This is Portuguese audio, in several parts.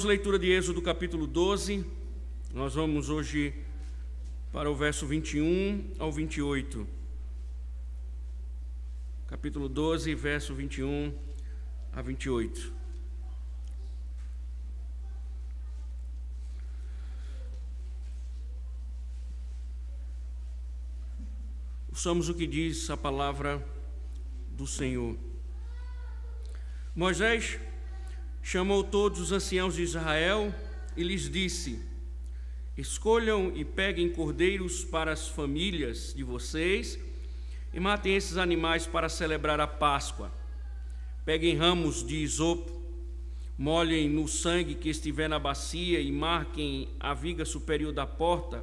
leitura de Êxodo capítulo 12, nós vamos hoje para o verso 21 ao 28. Capítulo 12, verso 21 a 28. Ouçamos o que diz a palavra do Senhor. Moisés chamou todos os anciãos de Israel e lhes disse: escolham e peguem cordeiros para as famílias de vocês e matem esses animais para celebrar a Páscoa. Peguem ramos de isopo, molhem no sangue que estiver na bacia e marquem a viga superior da porta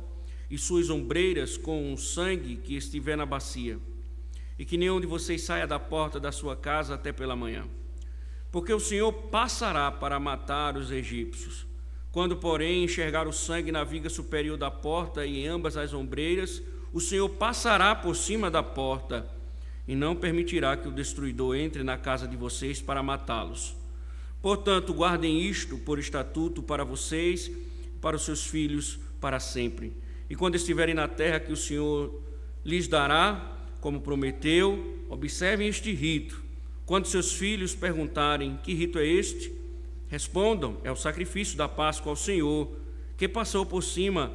e suas ombreiras com o sangue que estiver na bacia, e que nenhum de vocês saia da porta da sua casa até pela manhã. Porque o Senhor passará para matar os egípcios. Quando, porém, enxergar o sangue na viga superior da porta e em ambas as ombreiras, o Senhor passará por cima da porta e não permitirá que o destruidor entre na casa de vocês para matá-los. Portanto, guardem isto por estatuto para vocês e para os seus filhos para sempre. E quando estiverem na terra que o Senhor lhes dará, como prometeu, observem este rito. Quando seus filhos perguntarem: que rito é este? Respondam: é o sacrifício da Páscoa ao Senhor, que passou por cima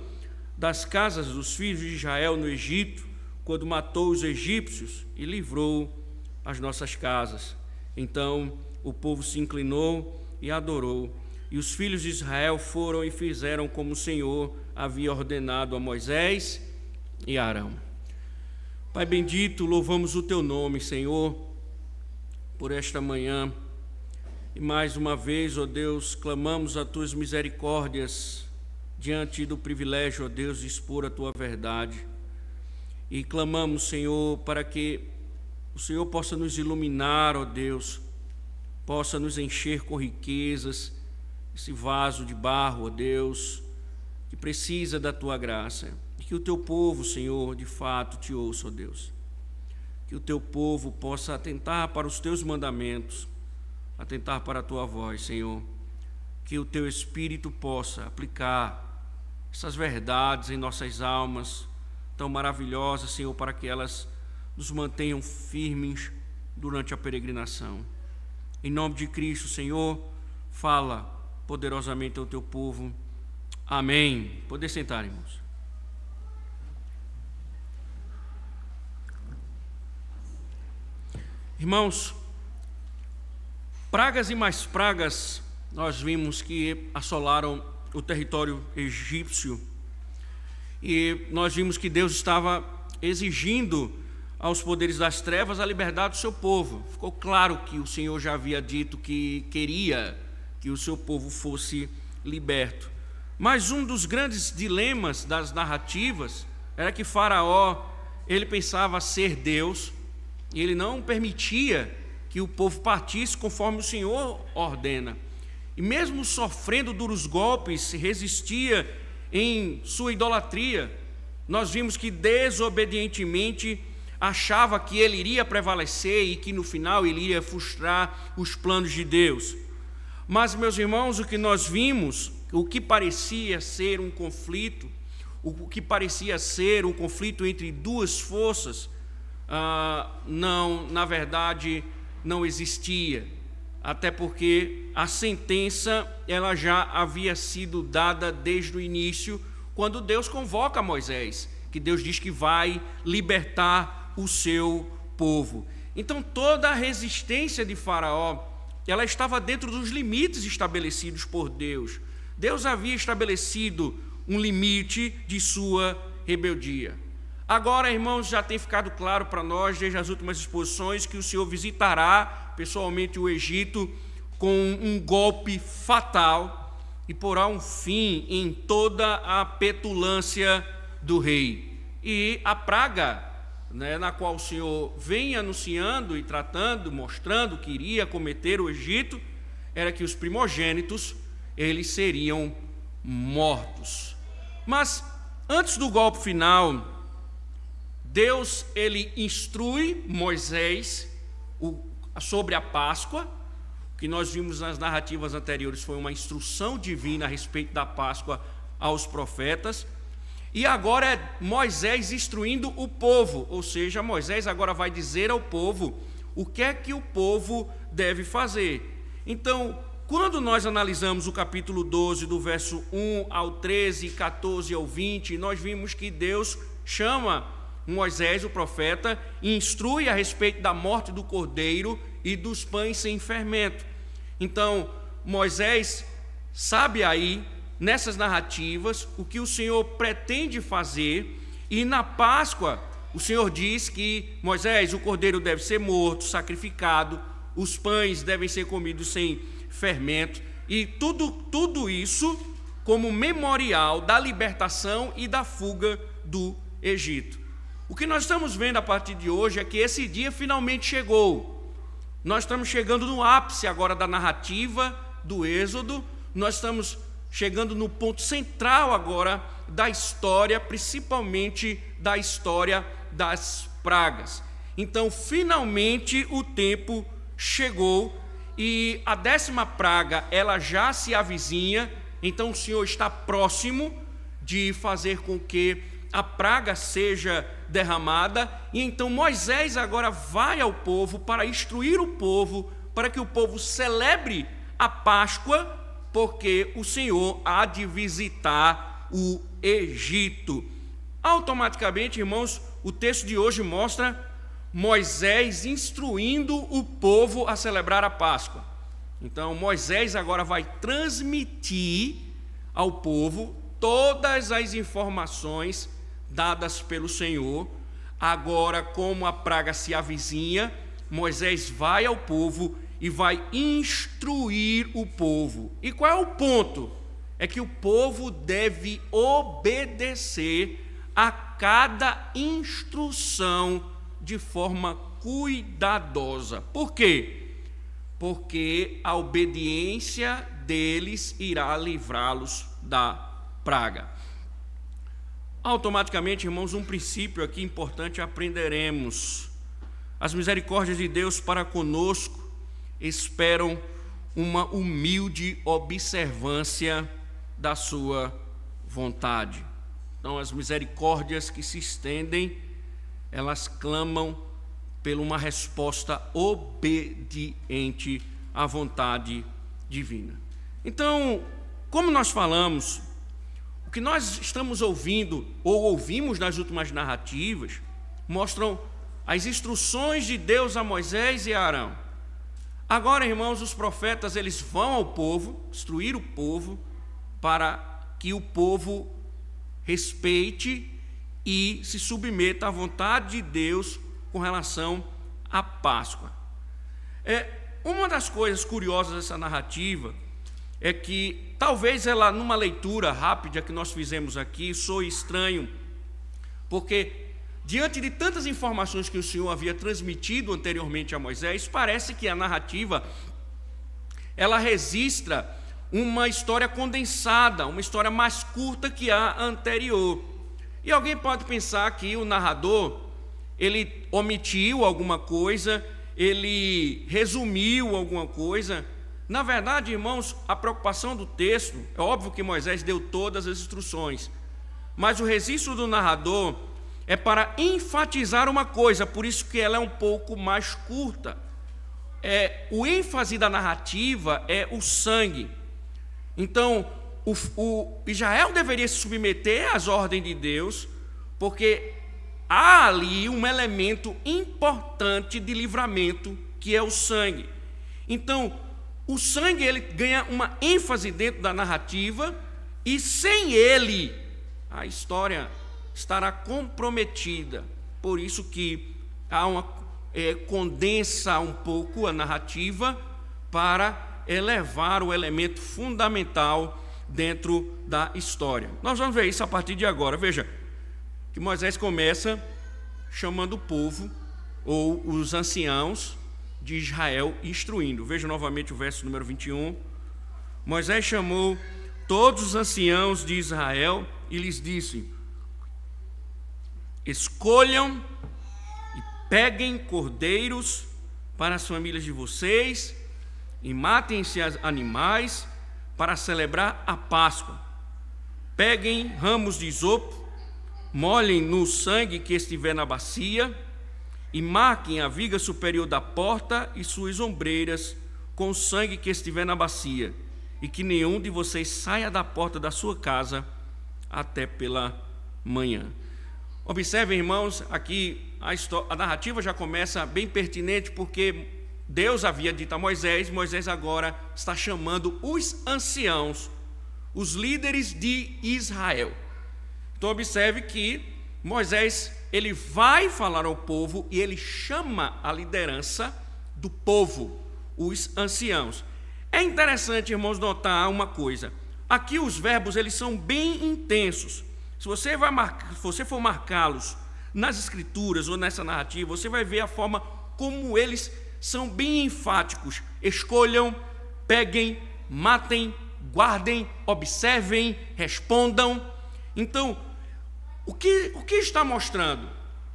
das casas dos filhos de Israel no Egito, quando matou os egípcios e livrou as nossas casas. Então o povo se inclinou e adorou, e os filhos de Israel foram e fizeram como o Senhor havia ordenado a Moisés e a Arão. Pai bendito, louvamos o teu nome, Senhor, por esta manhã, e mais uma vez, ó Deus, clamamos as tuas misericórdias diante do privilégio, ó Deus, de expor a tua verdade, e clamamos, Senhor, para que o Senhor possa nos iluminar, ó Deus, possa nos encher com riquezas, esse vaso de barro, ó Deus, que precisa da tua graça, e que o teu povo, Senhor, de fato te ouça, ó Deus. Que o teu povo possa atentar para os teus mandamentos, atentar para a tua voz, Senhor. Que o teu Espírito possa aplicar essas verdades em nossas almas, tão maravilhosas, Senhor, para que elas nos mantenham firmes durante a peregrinação. Em nome de Cristo, Senhor, fala poderosamente ao teu povo. Amém. Poder sentar, irmãos. Irmãos, pragas e mais pragas nós vimos que assolaram o território egípcio, e nós vimos que Deus estava exigindo aos poderes das trevas a liberdade do seu povo. Ficou claro que o Senhor já havia dito que queria que o seu povo fosse liberto. Mas um dos grandes dilemas das narrativas era que Faraó, ele pensava ser Deus, e ele não permitia que o povo partisse conforme o Senhor ordena. E mesmo sofrendo duros golpes, se resistia em sua idolatria. Nós vimos que desobedientemente achava que ele iria prevalecer e que no final ele iria frustrar os planos de Deus. Mas, meus irmãos, o que nós vimos, o que parecia ser um conflito, o que parecia ser um conflito entre duas forças, na verdade, não existia, até porque a sentença ela já havia sido dada desde o início, quando Deus convoca Moisés, que Deus diz que vai libertar o seu povo. Então toda a resistência de Faraó, ela estava dentro dos limites estabelecidos por Deus. Deus havia estabelecido um limite de sua rebeldia. Agora, irmãos, já tem ficado claro para nós, desde as últimas exposições, que o Senhor visitará pessoalmente o Egito com um golpe fatal e porá um fim em toda a petulância do rei. E a praga, na qual o Senhor vem anunciando e tratando, mostrando que iria cometer o Egito, era que os primogênitos, eles seriam mortos. Mas, antes do golpe final, Deus, ele instrui Moisés sobre a Páscoa, O que nós vimos nas narrativas anteriores foi uma instrução divina a respeito da Páscoa aos profetas. E agora é Moisés instruindo o povo, ou seja, Moisés agora vai dizer ao povo o que é que o povo deve fazer. Então, quando nós analisamos o capítulo 12, do verso 1 ao 13, 14 ao 20, nós vimos que Deus chama Moisés, o profeta, e instrui a respeito da morte do cordeiro e dos pães sem fermento. Então, Moisés sabe aí, nessas narrativas, o que o Senhor pretende fazer, e na Páscoa, o Senhor diz que Moisés, o cordeiro deve ser morto, sacrificado, os pães devem ser comidos sem fermento, e tudo isso como memorial da libertação e da fuga do Egito. O que nós estamos vendo a partir de hoje é que esse dia finalmente chegou. Nós estamos chegando no ápice agora da narrativa do Êxodo, nós estamos chegando no ponto central agora da história, principalmente da história das pragas. Então, finalmente o tempo chegou e a 10ª praga, ela já se avizinha, então o Senhor está próximo de fazer com que a praga seja derramada, e então Moisés agora vai ao povo para instruir o povo, para que o povo celebre a Páscoa, porque o Senhor há de visitar o Egito. Automaticamente, irmãos, o texto de hoje mostra Moisés instruindo o povo a celebrar a Páscoa. Então, Moisés agora vai transmitir ao povo todas as informações dadas pelo Senhor. Agora, como a praga se avizinha, Moisés vai ao povo e vai instruir o povo. E qual é o ponto? É que o povo deve obedecer a cada instrução de forma cuidadosa. Por quê? Porque a obediência deles irá livrá-los da praga. Automaticamente, irmãos, um princípio aqui importante aprenderemos. As misericórdias de Deus para conosco esperam uma humilde observância da sua vontade. Então, as misericórdias que se estendem, elas clamam por uma resposta obediente à vontade divina. Então, como nós falamos, o que nós estamos ouvindo, ou ouvimos nas últimas narrativas, mostram as instruções de Deus a Moisés e a Arão. Agora, irmãos, os profetas, eles vão ao povo, instruir o povo, para que o povo respeite e se submeta à vontade de Deus com relação à Páscoa. Uma das coisas curiosas dessa narrativa é que, talvez ela, numa leitura rápida que nós fizemos aqui, soe estranho, porque diante de tantas informações que o Senhor havia transmitido anteriormente a Moisés, parece que a narrativa, ela registra uma história condensada, uma história mais curta que a anterior. E alguém pode pensar que o narrador, ele omitiu alguma coisa, ele resumiu alguma coisa. Na verdade, irmãos, a preocupação do texto, é óbvio que Moisés deu todas as instruções, mas o registro do narrador é para enfatizar uma coisa, por isso que ela é um pouco mais curta. O ênfase da narrativa é o sangue. Então, o Israel deveria se submeter às ordens de Deus, porque há ali um elemento importante de livramento, que é o sangue. Então, o sangue, ele ganha uma ênfase dentro da narrativa, e sem ele, a história estará comprometida. Por isso que há condensa um pouco a narrativa para elevar o elemento fundamental dentro da história. Nós vamos ver isso a partir de agora. Veja que Moisés começa chamando o povo, ou os anciãos de Israel, instruindo. Veja novamente o verso número 21. Moisés chamou todos os anciãos de Israel e lhes disse: escolham e peguem cordeiros para as famílias de vocês e matem-se animais para celebrar a Páscoa. Peguem ramos de isopo, molhem no sangue que estiver na bacia e marquem a viga superior da porta e suas ombreiras com o sangue que estiver na bacia, e que nenhum de vocês saia da porta da sua casa até pela manhã. Observem, irmãos, aqui a narrativa já começa bem pertinente, porque Deus havia dito a Moisés, Moisés agora está chamando os anciãos, os líderes de Israel. Então observe que Moisés, ele vai falar ao povo e ele chama a liderança do povo, os anciãos. É interessante, irmãos, notar uma coisa. Aqui os verbos, eles são bem intensos. Se você for marcá-los nas escrituras ou nessa narrativa, você vai ver a forma como eles são bem enfáticos. Escolham, peguem, matem, guardem, observem, respondam. Então, o que está mostrando?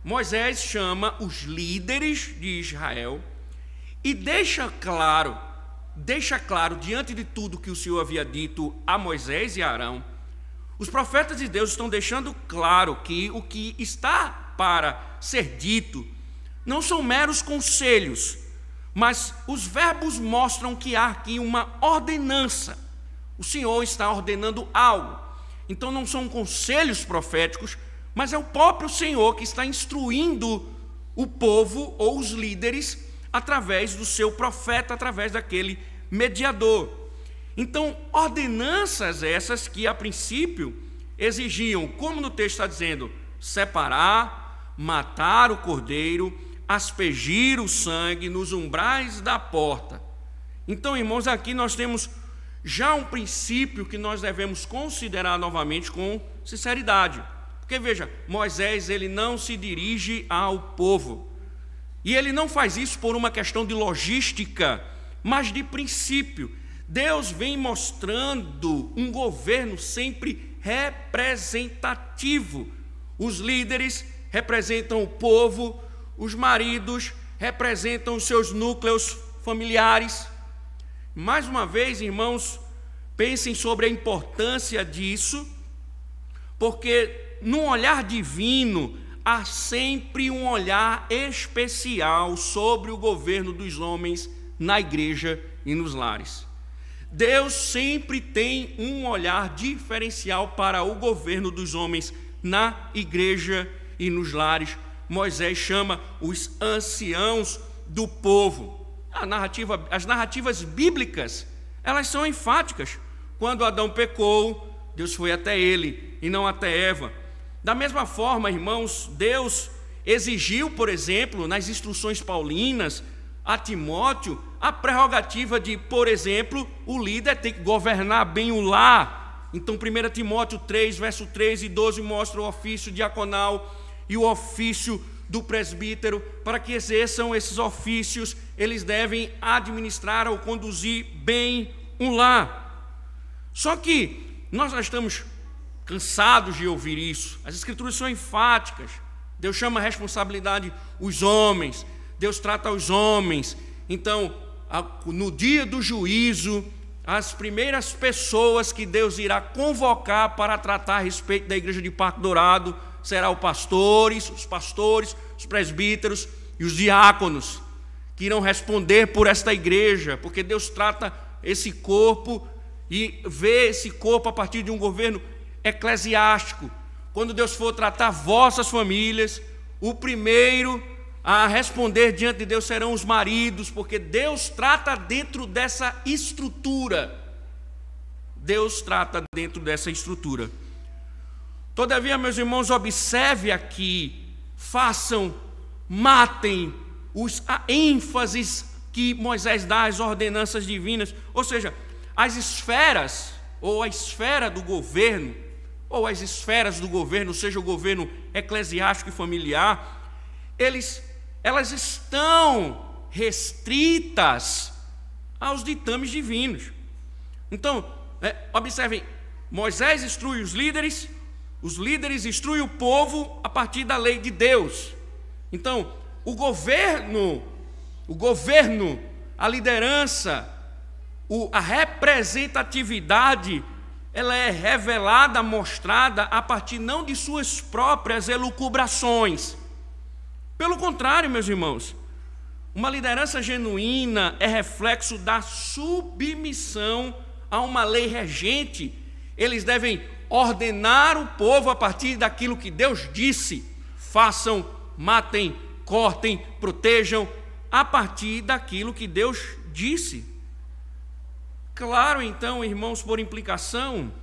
Moisés chama os líderes de Israel e deixa claro diante de tudo que o Senhor havia dito a Moisés e a Arão. Os profetas de Deus estão deixando claro que o que está para ser dito não são meros conselhos, mas os verbos mostram que há aqui uma ordenança. O Senhor está ordenando algo. Então não são conselhos proféticos, mas é o próprio Senhor que está instruindo o povo ou os líderes através do seu profeta, através daquele mediador. Então, ordenanças essas que a princípio exigiam, como no texto está dizendo, separar, matar o cordeiro, aspergir o sangue nos umbrais da porta. Então, irmãos, aqui nós temos já um princípio que nós devemos considerar novamente com sinceridade. Porque veja, Moisés, ele não se dirige ao povo. E ele não faz isso por uma questão de logística, mas de princípio. Deus vem mostrando um governo sempre representativo. Os líderes representam o povo, os maridos representam os seus núcleos familiares. Mais uma vez, irmãos, pensem sobre a importância disso, porque no olhar divino há sempre um olhar especial sobre o governo dos homens na igreja e nos lares. Deus sempre tem um olhar diferencial para o governo dos homens na igreja e nos lares. Moisés chama os anciãos do povo. As narrativas bíblicas, elas são enfáticas. Quando Adão pecou, Deus foi até ele e não até Eva. Da mesma forma, irmãos, Deus exigiu, por exemplo, nas instruções paulinas, a Timóteo, a prerrogativa de, por exemplo, o líder tem que governar bem o lar. Então, 1 Timóteo 3, verso 3 e 12 mostra o ofício diaconal e o ofício do presbítero. Para que exerçam esses ofícios, eles devem administrar ou conduzir bem um lar. Só que nós já estamos cansados de ouvir isso. As escrituras são enfáticas. Deus chama a responsabilidade os homens. Deus trata os homens. Então, no dia do juízo, as primeiras pessoas que Deus irá convocar para tratar a respeito da igreja de Parque Dourado serão os pastores, os presbíteros e os diáconos, que irão responder por esta igreja, porque Deus trata esse corpo e vê esse corpo a partir de um governo eclesiástico. Quando Deus for tratar vossas famílias, o primeiro a responder diante de Deus serão os maridos, porque Deus trata dentro dessa estrutura. Deus trata dentro dessa estrutura. Todavia, meus irmãos, observe aqui, matem a ênfase que Moisés dá às ordenanças divinas, ou seja, as esferas, ou a esfera do governo, ou as esferas do governo, seja o governo eclesiástico e familiar, elas estão restritas aos ditames divinos. Então, observem, Moisés instrui os líderes instruem o povo a partir da lei de Deus. Então, o governo, a liderança a representatividade, ela é revelada, mostrada a partir não de suas próprias elucubrações. Pelo contrário, meus irmãos, uma liderança genuína é reflexo da submissão a uma lei regente. Eles devem ordenar o povo a partir daquilo que Deus disse. Façam, matem, cortem, protejam, a partir daquilo que Deus disse. Claro, então, irmãos, por implicação,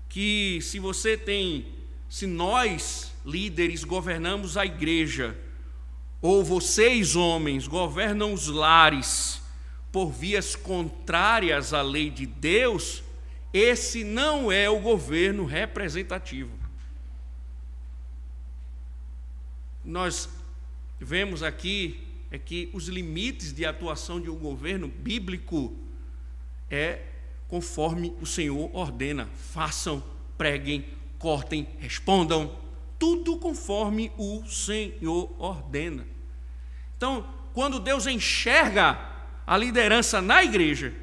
que se nós, líderes, governamos a igreja, ou vocês, homens, governam os lares por vias contrárias à lei de Deus, esse não é o governo representativo. Nós vemos aqui que os limites de atuação de um governo bíblico é conforme o Senhor ordena. Façam, preguem, cortem, respondam, tudo conforme o Senhor ordena. Então, quando Deus enxerga a liderança na igreja,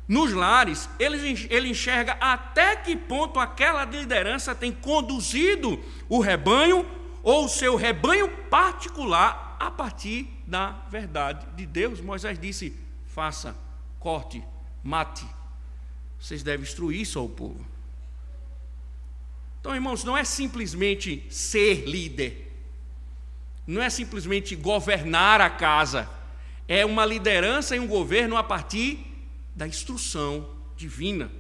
nos lares, ele enxerga até que ponto aquela liderança tem conduzido o rebanho ou o seu rebanho particular a partir da verdade de Deus. Moisés disse: faça, corte, mate, vocês devem instruir isso ao povo. Então, irmãos, não é simplesmente ser líder, não é simplesmente governar a casa, é uma liderança e um governo a partir da instrução divina.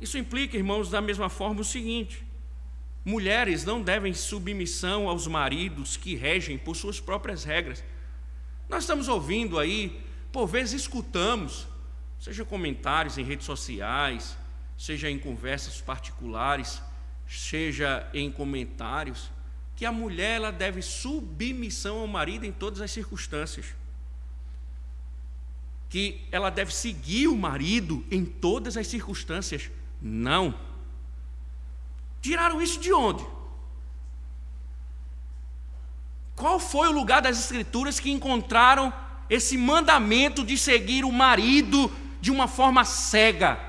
Isso implica, irmãos, da mesma forma o seguinte: mulheres não devem submissão aos maridos que regem por suas próprias regras. Nós estamos ouvindo aí, por vezes escutamos, seja comentários em redes sociais, seja em conversas particulares, seja em comentários, que a mulher ela deve submissão ao marido em todas as circunstâncias, que ela deve seguir o marido em todas as circunstâncias. Não. Tiraram isso de onde? Qual foi o lugar das Escrituras que encontraram esse mandamento de seguir o marido de uma forma cega?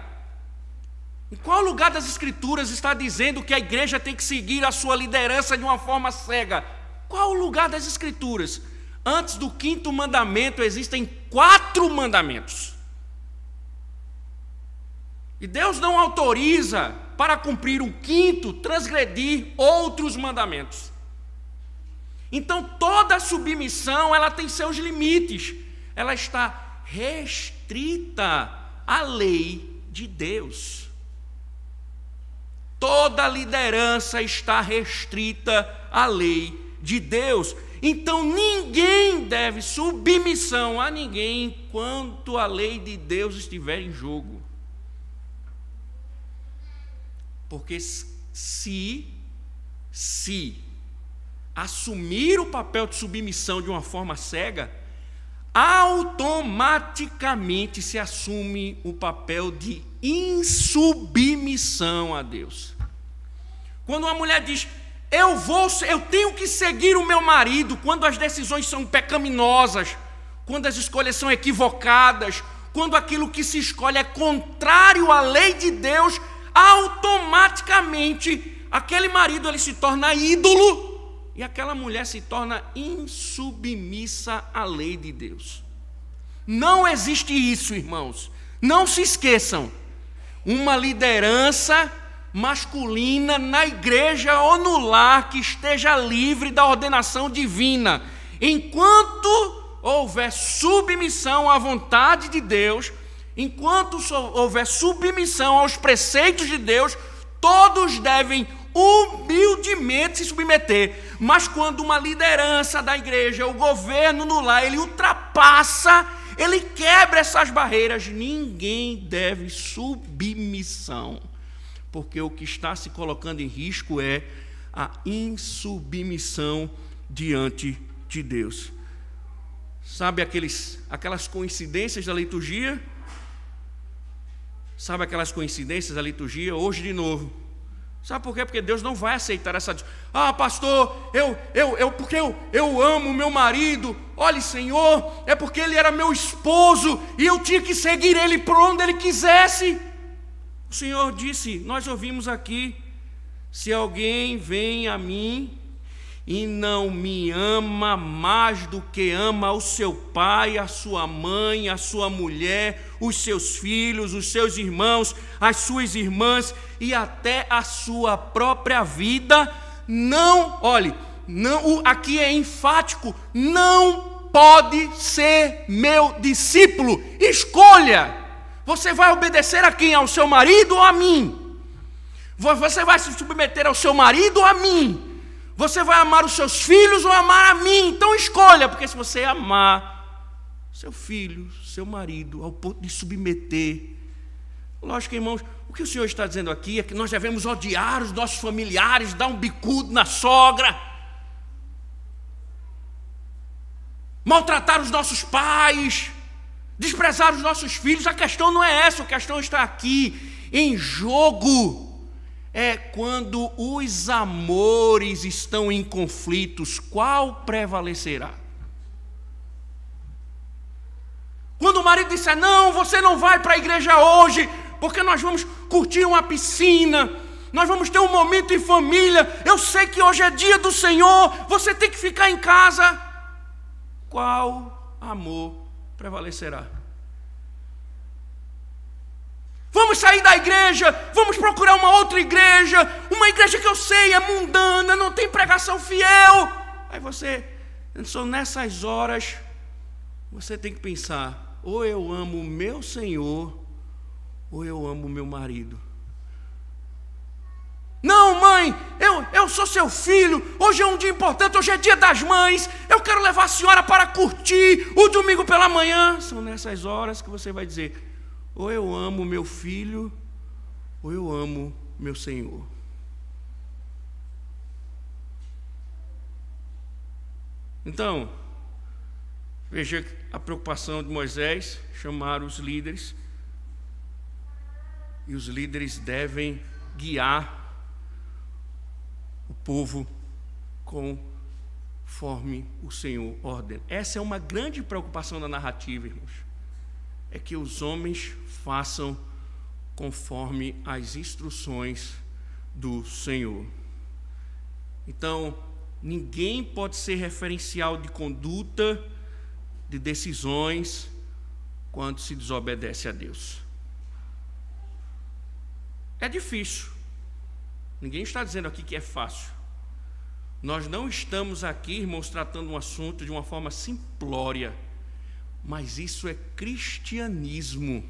Em qual lugar das Escrituras está dizendo que a igreja tem que seguir a sua liderança de uma forma cega? Qual o lugar das Escrituras? Antes do 5º mandamento existem 4 mandamentos. E Deus não autoriza, para cumprir o 5º, transgredir outros mandamentos. Então toda submissão ela tem seus limites. Ela está restrita à lei de Deus. Toda liderança está restrita à lei de Deus. Então ninguém deve submissão a ninguém enquanto a lei de Deus estiver em jogo. Porque se assumir o papel de submissão de uma forma cega, automaticamente se assume o papel de insubmissão a Deus. Quando uma mulher diz: eu tenho que seguir o meu marido, quando as decisões são pecaminosas, quando as escolhas são equivocadas, quando aquilo que se escolhe é contrário à lei de Deus, automaticamente aquele marido ele se torna ídolo e aquela mulher se torna insubmissa à lei de Deus. Não existe isso, irmãos. Não se esqueçam. Uma liderança masculina na igreja ou no lar que esteja livre da ordenação divina. Enquanto houver submissão à vontade de Deus, enquanto houver submissão aos preceitos de Deus, todos devem humildemente se submeter. Mas quando uma liderança da igreja, o governo no lar, ele ultrapassa, ele quebra essas barreiras, ninguém deve submissão, porque o que está se colocando em risco é a insubmissão diante de Deus. Sabe aquelas coincidências da liturgia? Sabe aquelas coincidências da liturgia? Hoje de novo, Sabe por quê? Porque Deus não vai aceitar essa... pastor, porque eu amo meu marido. Olhe, Senhor, é porque ele era meu esposo e eu tinha que seguir ele por onde ele quisesse. O Senhor disse, nós ouvimos aqui, se alguém vem a mim e não me ama mais do que ama o seu pai, a sua mãe, a sua mulher, os seus filhos, os seus irmãos, as suas irmãs e até a sua própria vida, não, olhe, não, aqui é enfático, não pode ser meu discípulo. Escolha, você vai obedecer a quem? Ao seu marido ou a mim? Você vai se submeter ao seu marido ou a mim? Você vai amar os seus filhos ou amar a mim? Então escolha, porque se você amar seu filho, seu marido, ao ponto de submeter, lógico, irmãos, o que o Senhor está dizendo aqui é que nós devemos odiar os nossos familiares, dar um bicudo na sogra, maltratar os nossos pais, desprezar os nossos filhos. A questão não é essa, a questão está aqui, em jogo. É quando os amores estão em conflitos, qual prevalecerá? Quando o marido disser, não, você não vai para a igreja hoje, porque nós vamos curtir uma piscina, nós vamos ter um momento em família, eu sei que hoje é dia do Senhor, você tem que ficar em casa. Qual amor prevalecerá? Vamos sair da igreja, vamos procurar uma outra igreja, uma igreja que eu sei é mundana, não tem pregação fiel. Aí são nessas horas, você tem que pensar, ou eu amo o meu Senhor, ou eu amo o meu marido. Não, mãe, eu sou seu filho, hoje é um dia importante, hoje é dia das mães, eu quero levar a senhora para curtir o domingo pela manhã. São nessas horas que você vai dizer, ou eu amo meu filho, ou eu amo meu Senhor. Então, veja a preocupação de Moisés, chamar os líderes, e os líderes devem guiar o povo conforme o Senhor ordena. Essa é uma grande preocupação da narrativa, irmãos. É que os homens façam conforme as instruções do Senhor. Então, ninguém pode ser referencial de conduta, de decisões, quando se desobedece a Deus. É difícil. Ninguém está dizendo aqui que é fácil. Nós não estamos aqui, irmãos, tratando um assunto de uma forma simplória. Mas isso é cristianismo.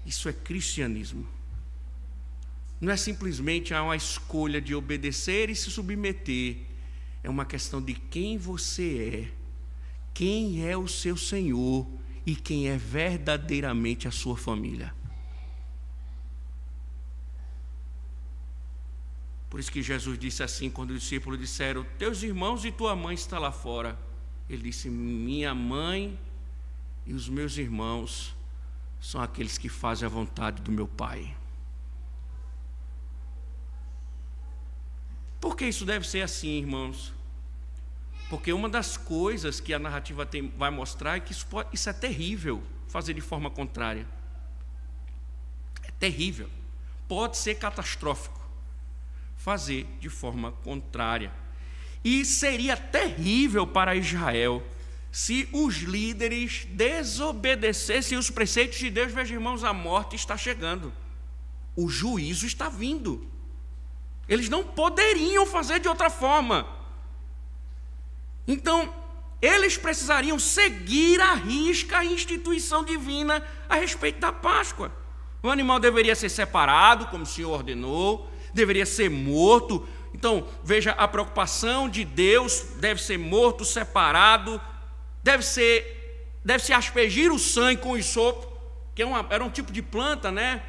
Isso é cristianismo. Não é simplesmente uma escolha de obedecer e se submeter. É uma questão de quem você é, quem é o seu Senhor e quem é verdadeiramente a sua família. Por isso que Jesus disse assim, quando os discípulos disseram, teus irmãos e tua mãe estão lá fora. Ele disse, minha mãe e os meus irmãos são aqueles que fazem a vontade do meu Pai. Por que isso deve ser assim, irmãos? Porque uma das coisas que a narrativa vai mostrar é que isso é terrível, fazer de forma contrária. É terrível. Pode ser catastrófico fazer de forma contrária. E seria terrível para Israel se os líderes desobedecessem os preceitos de Deus. Veja, irmãos, a morte está chegando. O juízo está vindo. Eles não poderiam fazer de outra forma. Então, eles precisariam seguir à risca a instituição divina a respeito da Páscoa. O animal deveria ser separado, como o Senhor ordenou, deveria ser morto. Então, veja, a preocupação de Deus deve ser morto, separado, deve-se aspergir o sangue com isopo, que era um tipo de planta, né?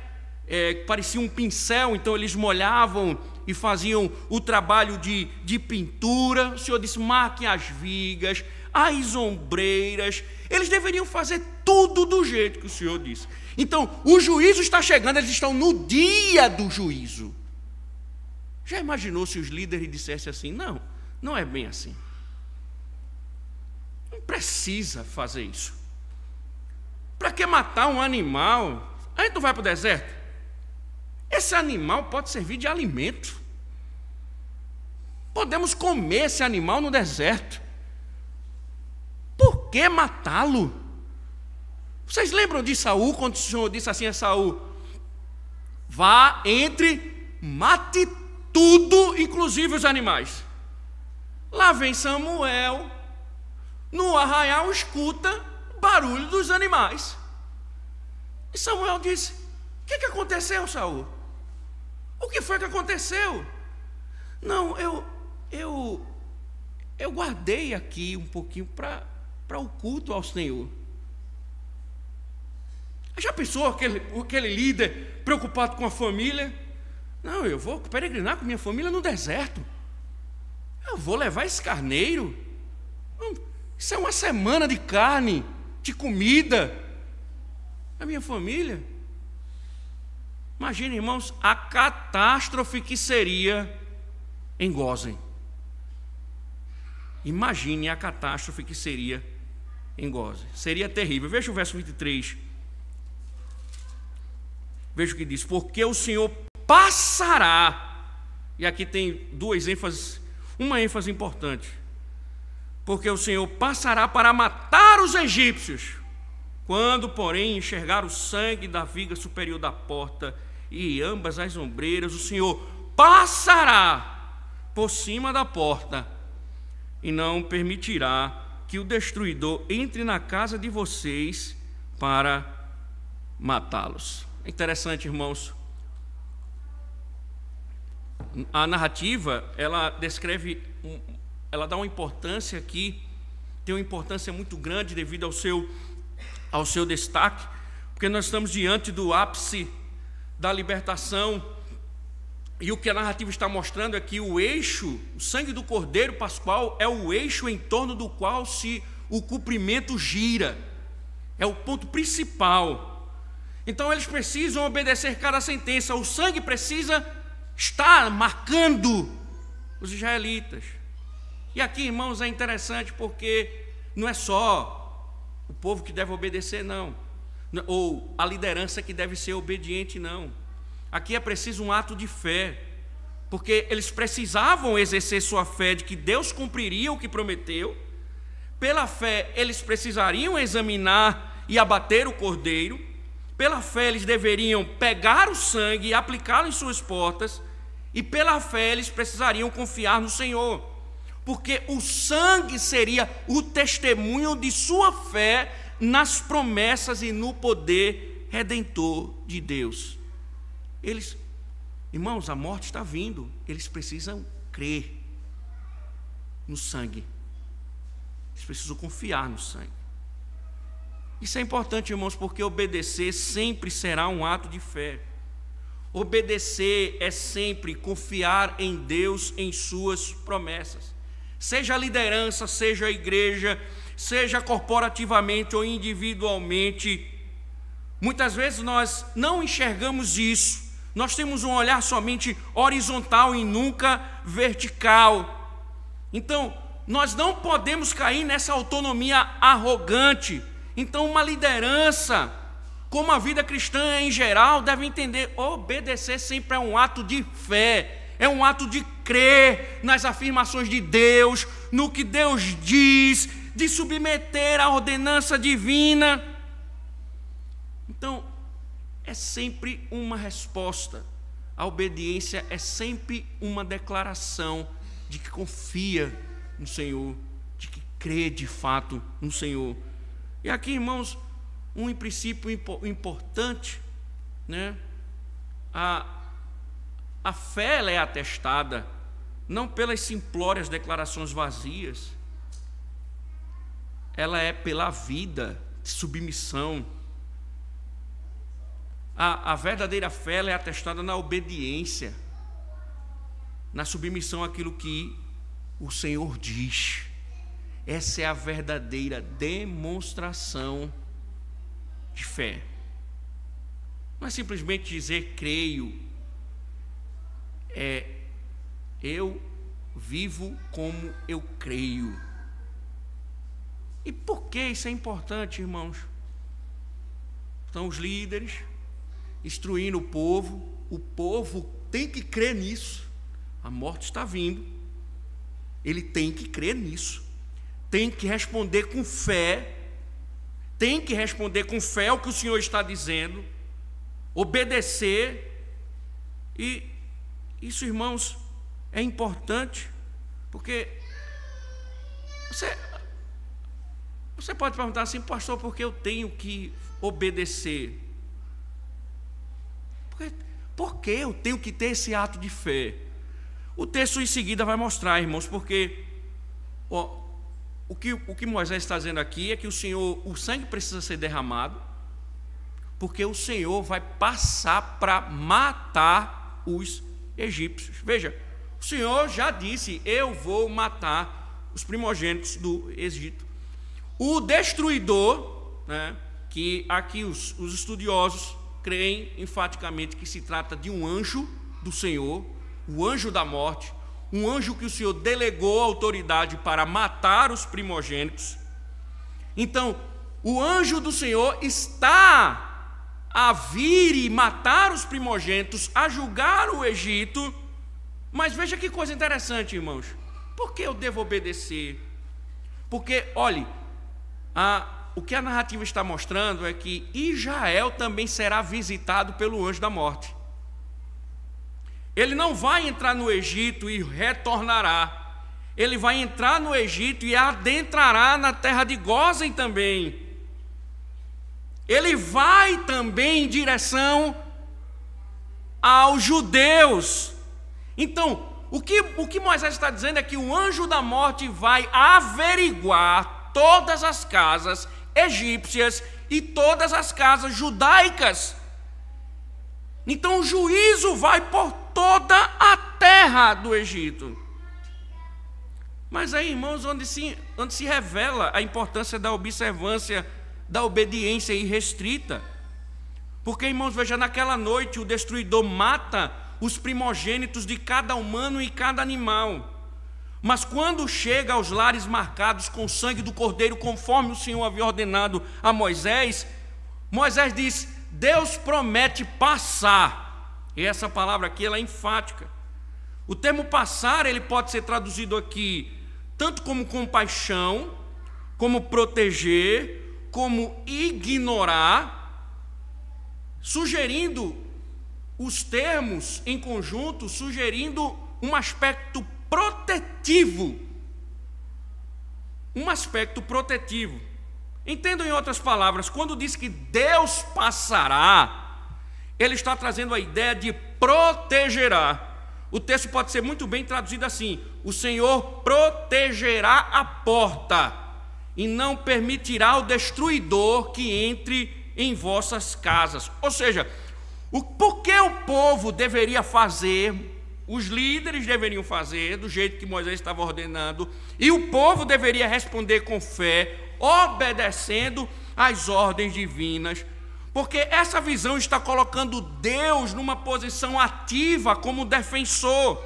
Parecia um pincel, então eles molhavam e faziam o trabalho de pintura. O Senhor disse, marquem as vigas, as ombreiras. Eles deveriam fazer tudo do jeito que o Senhor disse. Então, o juízo está chegando, eles estão no dia do juízo. Já imaginou se os líderes dissessem assim? Não, não é bem assim. Não precisa fazer isso. Para que matar um animal? A gente não vai para o deserto. Esse animal pode servir de alimento. Podemos comer esse animal no deserto. Por que matá-lo? Vocês lembram de Saul, quando o Senhor disse assim a Saul: vá, entre, mate tudo, inclusive os animais. Lá vem Samuel, no arraial escuta o barulho dos animais. E Samuel disse: o que aconteceu, Saul? O que foi que aconteceu? Não, eu guardei aqui um pouquinho para o culto ao Senhor. Já pensou aquele líder preocupado com a família? Não, eu vou peregrinar com minha família no deserto. Eu vou levar esse carneiro. Isso é uma semana de carne, de comida. A minha família. Imagina, irmãos, a catástrofe que seria em Gósen. Imagine a catástrofe que seria em Gósen. Seria terrível. Veja o verso 23. Veja o que diz: porque o Senhor passará. E aqui tem duas ênfases, uma ênfase importante. Porque o Senhor passará para matar os egípcios. Quando, porém, enxergar o sangue da viga superior da porta e ambas as ombreiras, o Senhor passará por cima da porta e não permitirá que o destruidor entre na casa de vocês para matá-los. É interessante, irmãos. A narrativa, ela descreve, ela dá uma importância aqui, tem uma importância muito grande devido ao seu destaque, porque nós estamos diante do ápice da libertação, e o que a narrativa está mostrando é que o eixo, o sangue do Cordeiro Pascual, é o eixo em torno do qual o cumprimento gira, é o ponto principal. Então eles precisam obedecer cada sentença, o sangue precisa estar marcando os israelitas. E aqui, irmãos, é interessante porque não é só o povo que deve obedecer, não, ou a liderança que deve ser obediente, não. Aqui é preciso um ato de fé, porque eles precisavam exercer sua fé de que Deus cumpriria o que prometeu. Pela fé, eles precisariam examinar e abater o cordeiro. Pela fé, eles deveriam pegar o sangue e aplicá-lo em suas portas. E pela fé, eles precisariam confiar no Senhor, porque o sangue seria o testemunho de sua fé nas promessas e no poder redentor de Deus. Eles, irmãos, a morte está vindo, eles precisam crer no sangue, eles precisam confiar no sangue. Isso é importante, irmãos, porque obedecer sempre será um ato de fé. Obedecer é sempre confiar em Deus, em suas promessas. Seja a liderança, seja a igreja, seja corporativamente ou individualmente. Muitas vezes nós não enxergamos isso. Nós temos um olhar somente horizontal e nunca vertical. Então, nós não podemos cair nessa autonomia arrogante. Então, uma liderança, como a vida cristã em geral, deve entender: obedecer sempre é um ato de fé, é um ato de crer nas afirmações de Deus, no que Deus diz, de submeter à ordenança divina. Então, é sempre uma resposta. A obediência é sempre uma declaração de que confia no Senhor, de que crê de fato no Senhor. E aqui, irmãos, um princípio importante, né? A fé ela é atestada não pelas simplórias declarações vazias, ela é pela vida de submissão. A verdadeira fé ela é atestada na obediência, na submissão àquilo que o Senhor diz. Essa é a verdadeira demonstração de fé. Não é simplesmente dizer creio. Eu vivo como eu creio. E por que isso é importante, irmãos? Então, os líderes instruindo o povo tem que crer nisso. A morte está vindo, ele tem que crer nisso, tem que responder com fé, o que o Senhor está dizendo, obedecer. E isso, irmãos, é importante, porque você pode perguntar assim: pastor, por que eu tenho que obedecer? Por que eu tenho que ter esse ato de fé? O texto em seguida vai mostrar, irmãos, porque o que Moisés está dizendo aqui é que o sangue precisa ser derramado, porque o Senhor vai passar para matar os egípcios. Veja, o Senhor já disse: eu vou matar os primogênitos do Egito. O destruidor, né, que aqui os estudiosos creem enfaticamente que se trata de um anjo do Senhor, o anjo da morte, um anjo que o Senhor delegou a autoridade para matar os primogênitos. Então, o anjo do Senhor está a vir e matar os primogênitos, a julgar o Egito. Mas veja que coisa interessante, irmãos. Por que eu devo obedecer? Porque, olhe, o que a narrativa está mostrando é que Israel também será visitado pelo anjo da morte. Ele não vai entrar no Egito e retornará. Ele vai entrar no Egito e adentrará na terra de Gósen também. Ele vai também em direção aos judeus. Então, o que Moisés está dizendo é que o anjo da morte vai averiguar todas as casas egípcias e todas as casas judaicas. Então o juízo vai por toda a terra do Egito. Mas aí, irmãos, onde se revela a importância da observância, da obediência irrestrita. Porque, irmãos, veja, naquela noite o destruidor mata os primogênitos de cada humano e cada animal. Mas quando chega aos lares marcados com o sangue do cordeiro, conforme o Senhor havia ordenado a Moisés, Moisés diz: Deus promete passar. E essa palavra aqui ela é enfática. O termo passar, ele pode ser traduzido aqui tanto como compaixão, como proteger, como ignorar, sugerindo os termos em conjunto, sugerindo um aspecto protetivo. Um aspecto protetivo. Entendam em outras palavras, quando diz que Deus passará, ele está trazendo a ideia de protegerá. O texto pode ser muito bem traduzido assim: o Senhor protegerá a porta e não permitirá o destruidor que entre em vossas casas. Ou seja, por que o povo deveria fazer, os líderes deveriam fazer do jeito que Moisés estava ordenando, e o povo deveria responder com fé, obedecendo às ordens divinas, porque essa visão está colocando Deus numa posição ativa como defensor.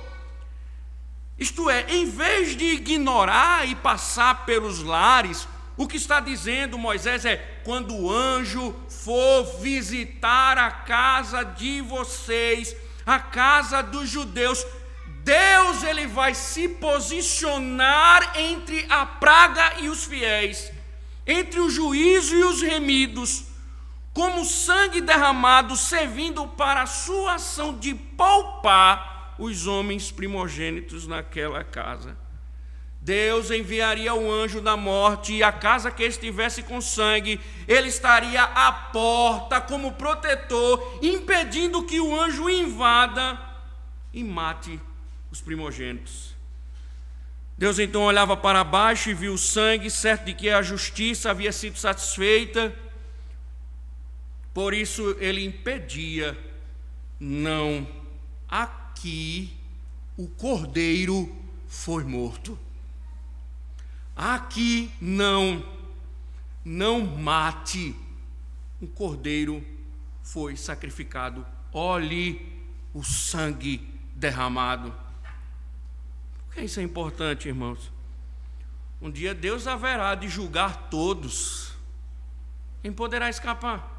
Isto é, em vez de ignorar e passar pelos lares, o que está dizendo Moisés é: quando o anjo for visitar a casa de vocês, a casa dos judeus, Deus ele vai se posicionar entre a praga e os fiéis, entre o juízo e os remidos, como sangue derramado, servindo para a sua ação de poupar os homens primogênitos naquela casa. Deus enviaria o anjo da morte, e a casa que estivesse com sangue, ele estaria à porta como protetor, impedindo que o anjo invada e mate os primogênitos. Deus então olhava para baixo e viu o sangue, certo de que a justiça havia sido satisfeita. Por isso ele impedia: não, aqui o cordeiro foi morto. aqui não mate. Um cordeiro foi sacrificado. Olhe o sangue derramado. Por que isso é importante, irmãos? Um dia Deus haverá de julgar todos. Quem poderá escapar?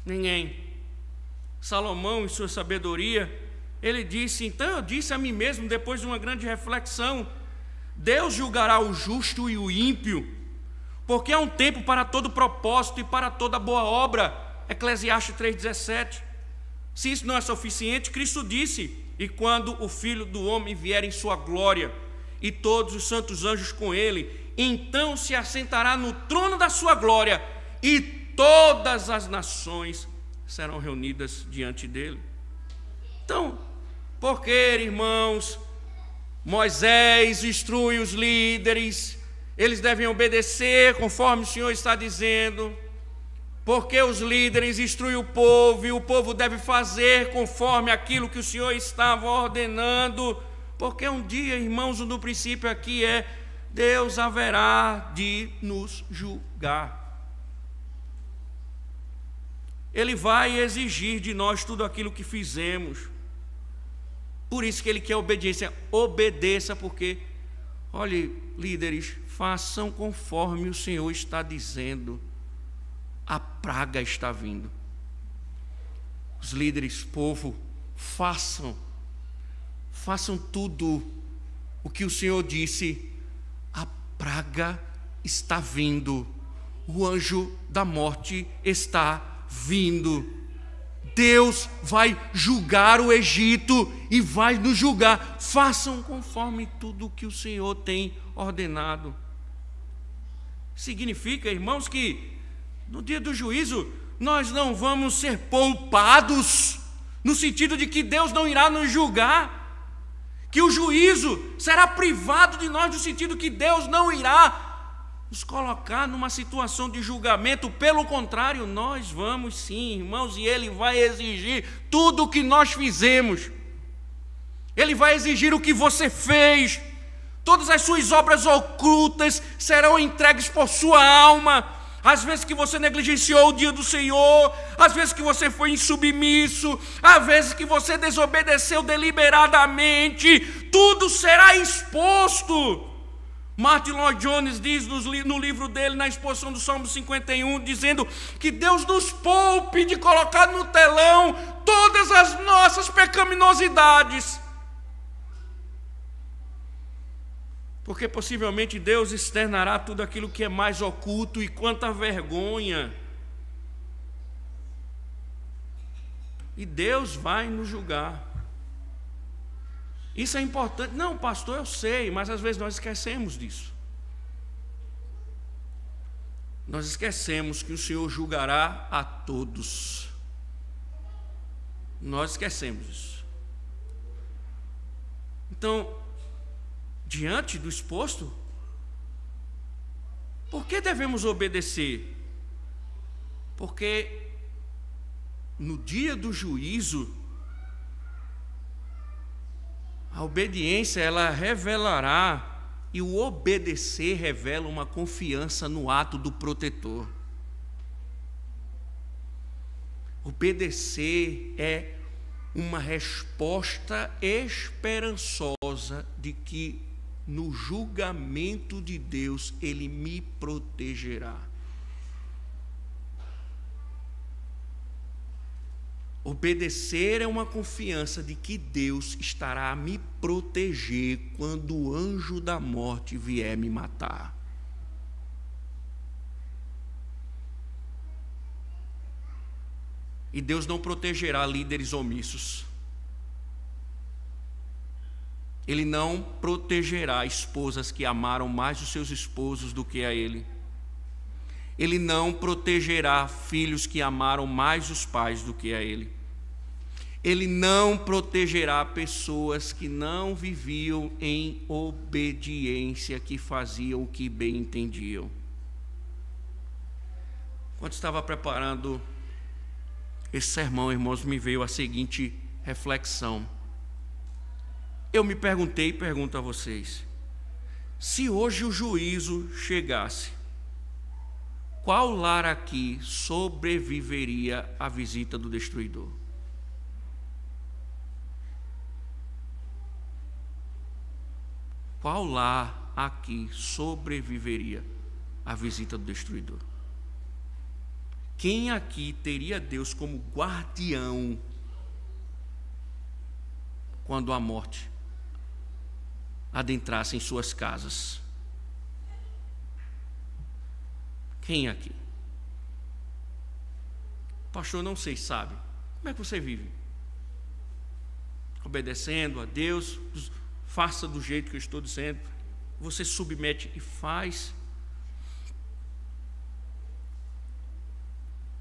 Ninguém. Salomão, em sua sabedoria, ele disse: então eu disse a mim mesmo, depois de uma grande reflexão, Deus julgará o justo e o ímpio, porque há um tempo para todo propósito e para toda boa obra. Eclesiastes 3,17. Se isso não é suficiente, Cristo disse: e quando o Filho do Homem vier em sua glória, e todos os santos anjos com ele, então se assentará no trono da sua glória, e todas as nações serão reunidas diante dele. Então, por que, irmãos, Moisés instrui os líderes, eles devem obedecer conforme o Senhor está dizendo? Porque os líderes instruem o povo, e o povo deve fazer conforme aquilo que o Senhor estava ordenando? Porque um dia, irmãos, no princípio aqui é: Deus haverá de nos julgar. Ele vai exigir de nós tudo aquilo que fizemos. Por isso que Ele quer obediência. Obedeça, porque, olhe, líderes, façam conforme o Senhor está dizendo. A praga está vindo. Os líderes, povo, façam tudo o que o Senhor disse. A praga está vindo. O anjo da morte está vindo. Deus vai julgar o Egito e vai nos julgar. Façam conforme tudo o que o Senhor tem ordenado. Significa, irmãos, que no dia do juízo nós não vamos ser poupados, no sentido de que Deus não irá nos julgar, que o juízo será privado de nós, no sentido que Deus não irá nos colocar numa situação de julgamento. Pelo contrário, nós vamos sim, irmãos, e Ele vai exigir tudo o que nós fizemos. Ele vai exigir o que você fez. Todas as suas obras ocultas serão entregues por sua alma. Às vezes que você negligenciou o dia do Senhor, às vezes que você foi insubmisso, às vezes que você desobedeceu deliberadamente, tudo será exposto. Martin Lloyd Jones diz no livro dele, na exposição do Salmo 51, dizendo que Deus nos poupe de colocar no telão todas as nossas pecaminosidades, porque possivelmente Deus externará tudo aquilo que é mais oculto. E quanta vergonha! E Deus vai nos julgar. Isso é importante. Não, pastor, eu sei, mas às vezes nós esquecemos disso. Nós esquecemos que o Senhor julgará a todos. Nós esquecemos isso. Então, diante do exposto, por que devemos obedecer? Porque no dia do juízo, a obediência, ela revelará, e o obedecer revela uma confiança no ato do protetor. Obedecer é uma resposta esperançosa de que no julgamento de Deus Ele me protegerá. Obedecer é uma confiança de que Deus estará a me proteger quando o anjo da morte vier me matar. E Deus não protegerá líderes omissos. Ele não protegerá esposas que amaram mais os seus esposos do que a Ele. Ele não protegerá filhos que amaram mais os pais do que a Ele. Ele não protegerá pessoas que não viviam em obediência, que faziam o que bem entendiam. Quando estava preparando esse sermão, irmãos, me veio a seguinte reflexão. Eu me perguntei e pergunto a vocês: Se hoje o juízo chegasse, qual lar aqui sobreviveria à visita do destruidor? Qual lar aqui sobreviveria à visita do destruidor? Quem aqui teria Deus como guardião quando a morte adentrasse em suas casas? Quem aqui? Pastor, não sei, sabe. Como é que você vive? Obedecendo a Deus, faça do jeito que eu estou dizendo. Você submete e faz.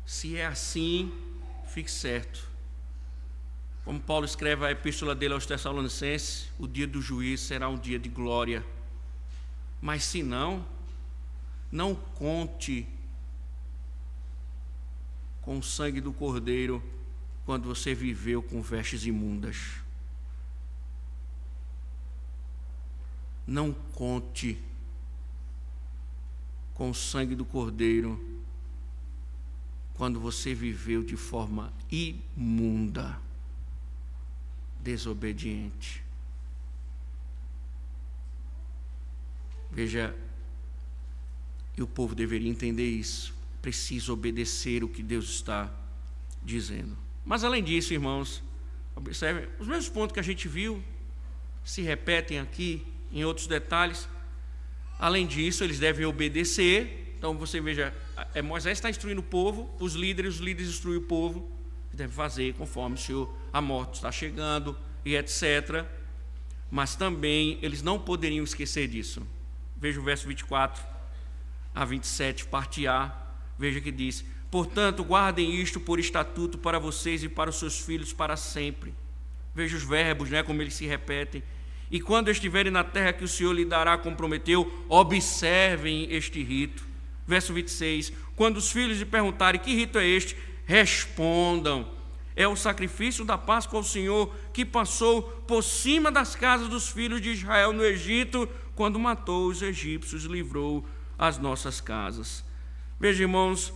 Se é assim, fique certo. Como Paulo escreve a epístola dele aos Tessalonicenses, o dia do juízo será um dia de glória. Mas se não, não conte com o sangue do Cordeiro quando você viveu com vestes imundas. Não conte com o sangue do Cordeiro quando você viveu de forma imunda, desobediente. Veja, e o povo deveria entender isso. Precisa obedecer o que Deus está dizendo. Mas além disso, irmãos, observe, os mesmos pontos que a gente viu se repetem aqui em outros detalhes. Além disso, eles devem obedecer. Então você veja, Moisés está instruindo o povo, os líderes instruem o povo, deve fazer conforme o Senhor, a morte está chegando e etc. Mas também eles não poderiam esquecer disso. Veja o verso 24 a 27, parte A, veja que diz: portanto, guardem isto por estatuto para vocês e para os seus filhos para sempre. Veja os verbos, como eles se repetem. E quando estiverem na terra que o Senhor lhe dará, como prometeu, observem este rito. Verso 26, quando os filhos lhe perguntarem que rito é este, respondam: é o sacrifício da Páscoa ao Senhor, que passou por cima das casas dos filhos de Israel no Egito, quando matou os egípcios e livrou as nossas casas. Veja, irmãos,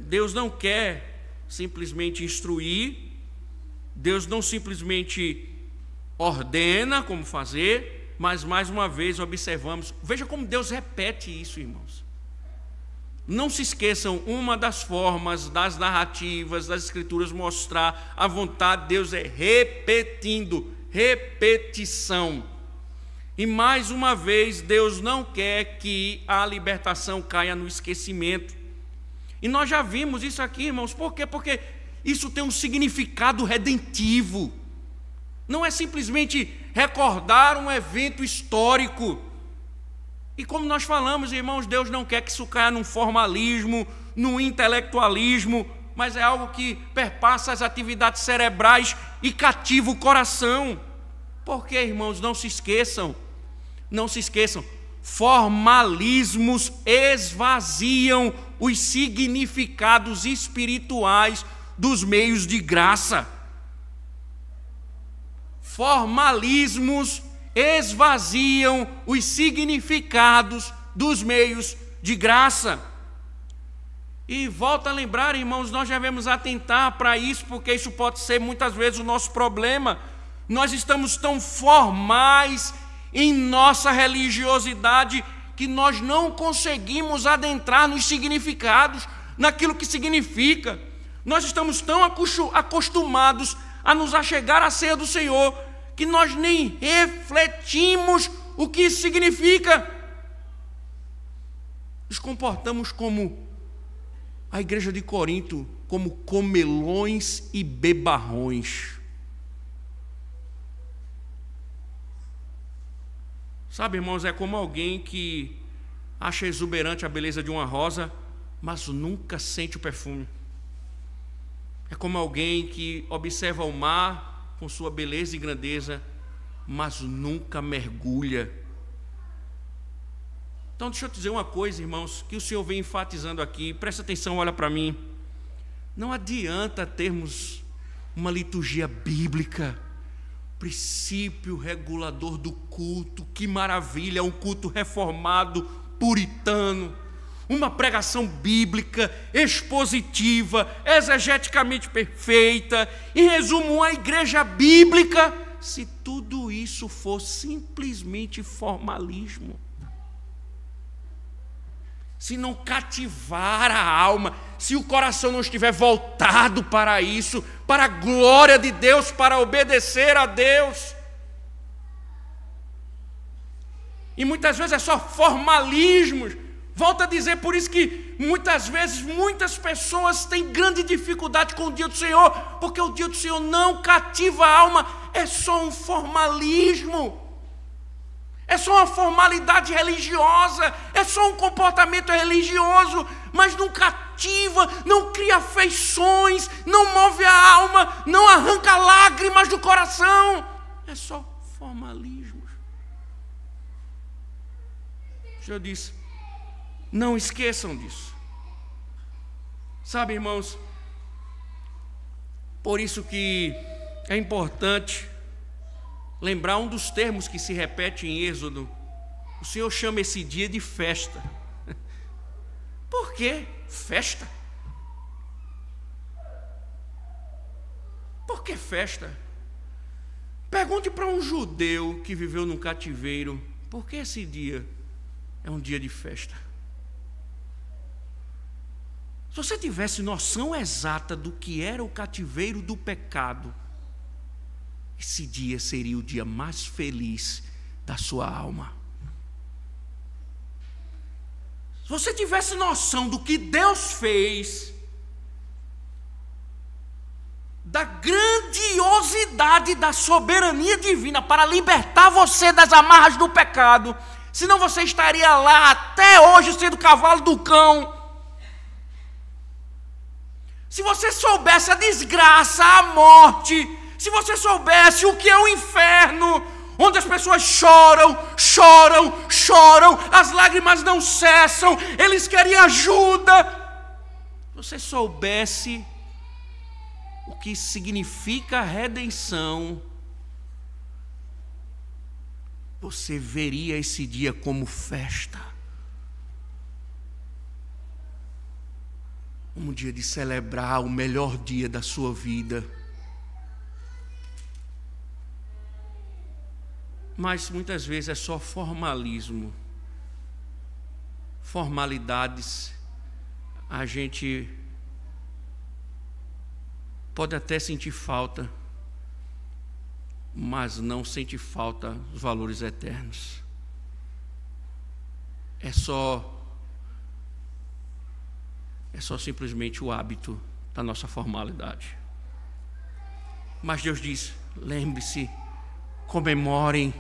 Deus não quer simplesmente instruir, Deus não simplesmente ordena como fazer, mas mais uma vez observamos, veja como Deus repete isso, irmãos. Não se esqueçam, uma das formas das narrativas, das escrituras mostrar a vontade de Deus é repetindo, repetição. E mais uma vez, Deus não quer que a libertação caia no esquecimento. E nós já vimos isso aqui, irmãos. Por quê? Porque isso tem um significado redentivo. Não é simplesmente recordar um evento histórico. E como nós falamos, irmãos, Deus não quer que isso caia num formalismo, num intelectualismo, mas é algo que perpassa as atividades cerebrais e cativa o coração. Porque, irmãos, não se esqueçam, formalismos esvaziam os significados espirituais dos meios de graça. Formalismos esvaziam os significados dos meios de graça. E volto a lembrar, irmãos, nós devemos atentar para isso, porque isso pode ser muitas vezes o nosso problema. Nós estamos tão formais em nossa religiosidade que nós não conseguimos adentrar nos significados, naquilo que significa. Nós estamos tão acostumados a nos achegar à ceia do Senhor que nós nem refletimos o que isso significa. Nos comportamos como a igreja de Corinto, como comelões e bebarrões. Sabe, irmãos, é como alguém que acha exuberante a beleza de uma rosa, mas nunca sente o perfume. É como alguém que observa o mar com sua beleza e grandeza, mas nunca mergulha. Então deixa eu te dizer uma coisa, irmãos, que o Senhor vem enfatizando aqui, presta atenção, olha para mim. Não adianta termos uma liturgia bíblica, princípio regulador do culto. Que maravilha, um culto reformado, puritano, uma pregação bíblica, expositiva, exegeticamente perfeita. Em resumo, uma igreja bíblica. Se tudo isso for simplesmente formalismo, se não cativar a alma, se o coração não estiver voltado para isso, para a glória de Deus, para obedecer a Deus, e muitas vezes é só formalismos. Volto a dizer, por isso que muitas vezes muitas pessoas têm grande dificuldade com o dia do Senhor, porque o dia do Senhor não cativa a alma, é só um formalismo, é só uma formalidade religiosa, é só um comportamento religioso, mas não cativa, não cria afeições, não move a alma, não arranca lágrimas do coração, é só formalismo. O Senhor disse: não esqueçam disso. Sabe, irmãos, por isso que é importante lembrar um dos termos que se repete em Êxodo. O Senhor chama esse dia de festa. Por quê? Festa? Por que festa? Pergunte para um judeu que viveu num cativeiro, por que esse dia é um dia de festa? Se você tivesse noção exata do que era o cativeiro do pecado, esse dia seria o dia mais feliz da sua alma. Se você tivesse noção do que Deus fez, da grandiosidade da soberania divina para libertar você das amarras do pecado, senão você estaria lá até hoje sendo cavalo do cão. Se você soubesse a desgraça, a morte, se você soubesse o que é o inferno, onde as pessoas choram, choram, choram, as lágrimas não cessam, eles querem ajuda. Se você soubesse o que significa a redenção, você veria esse dia como festa. Um dia de celebrar o melhor dia da sua vida. Mas muitas vezes é só formalismo, formalidades. A gente pode até sentir falta, mas não sente falta dos valores eternos. É só simplesmente o hábito da nossa formalidade. Mas Deus diz: lembre-se, comemorem,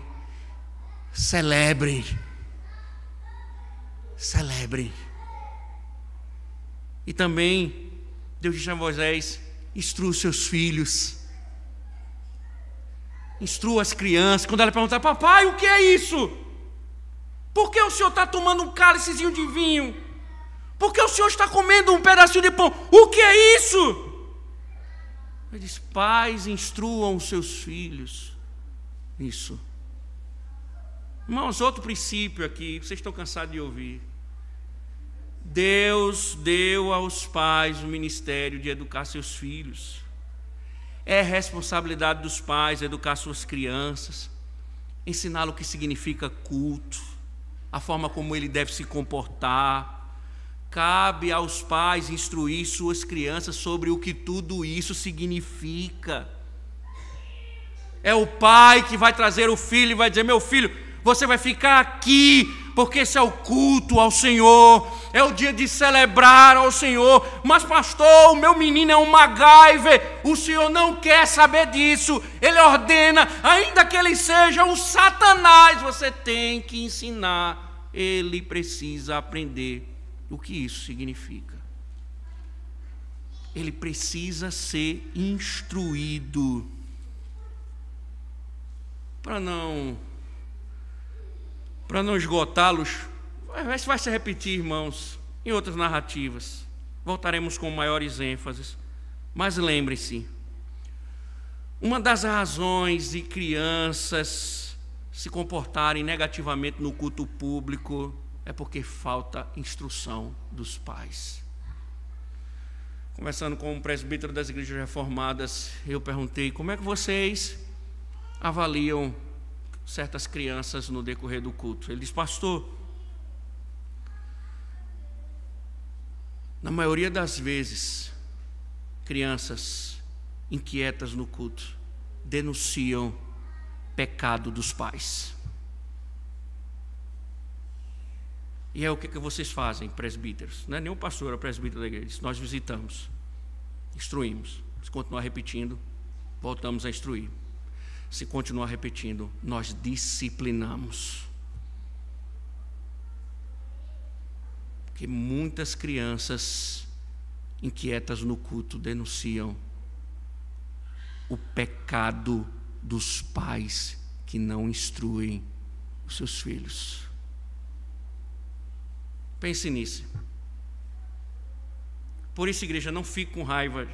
celebrem. Celebrem. E também Deus diz a Moisés: instrua os seus filhos. Instrua as crianças. Quando ela perguntar: papai, o que é isso? Por que o senhor está tomando um cálicezinho de vinho? Por que o senhor está comendo um pedacinho de pão? O que é isso? Ele diz: pais, instruam os seus filhos. Isso. Irmãos, outro princípio aqui, vocês estão cansados de ouvir. Deus deu aos pais o ministério de educar seus filhos. É responsabilidade dos pais educar suas crianças, ensiná-lo o que significa culto, a forma como ele deve se comportar. Cabe aos pais instruir suas crianças sobre o que tudo isso significa. É o pai que vai trazer o filho e vai dizer: meu filho, você vai ficar aqui, porque esse é o culto ao Senhor, é o dia de celebrar ao Senhor. Mas pastor, o meu menino é um MacGyver. O Senhor não quer saber disso. Ele ordena, ainda que ele seja um Satanás, você tem que ensinar. Ele precisa aprender o que isso significa. Ele precisa ser instruído. Para não esgotá-los, vai se repetir, irmãos, em outras narrativas. Voltaremos com maiores ênfases. Mas lembre-se, Uma das razões de crianças se comportarem negativamente no culto público é porque falta instrução dos pais. Conversando com um presbítero das igrejas reformadas, eu perguntei: como é que vocês avaliam certas crianças no decorrer do culto? Ele disse: pastor, na maioria das vezes, crianças inquietas no culto denunciam pecado dos pais. E é o que vocês fazem, presbíteros? Não é nem o pastor, é o presbítero da igreja. Nós visitamos, instruímos. Se continuar repetindo, voltamos a instruir. Se continuar repetindo, nós disciplinamos. Porque muitas crianças inquietas no culto denunciam o pecado dos pais que não instruem os seus filhos. Pense nisso. Por isso, igreja, não fique com raiva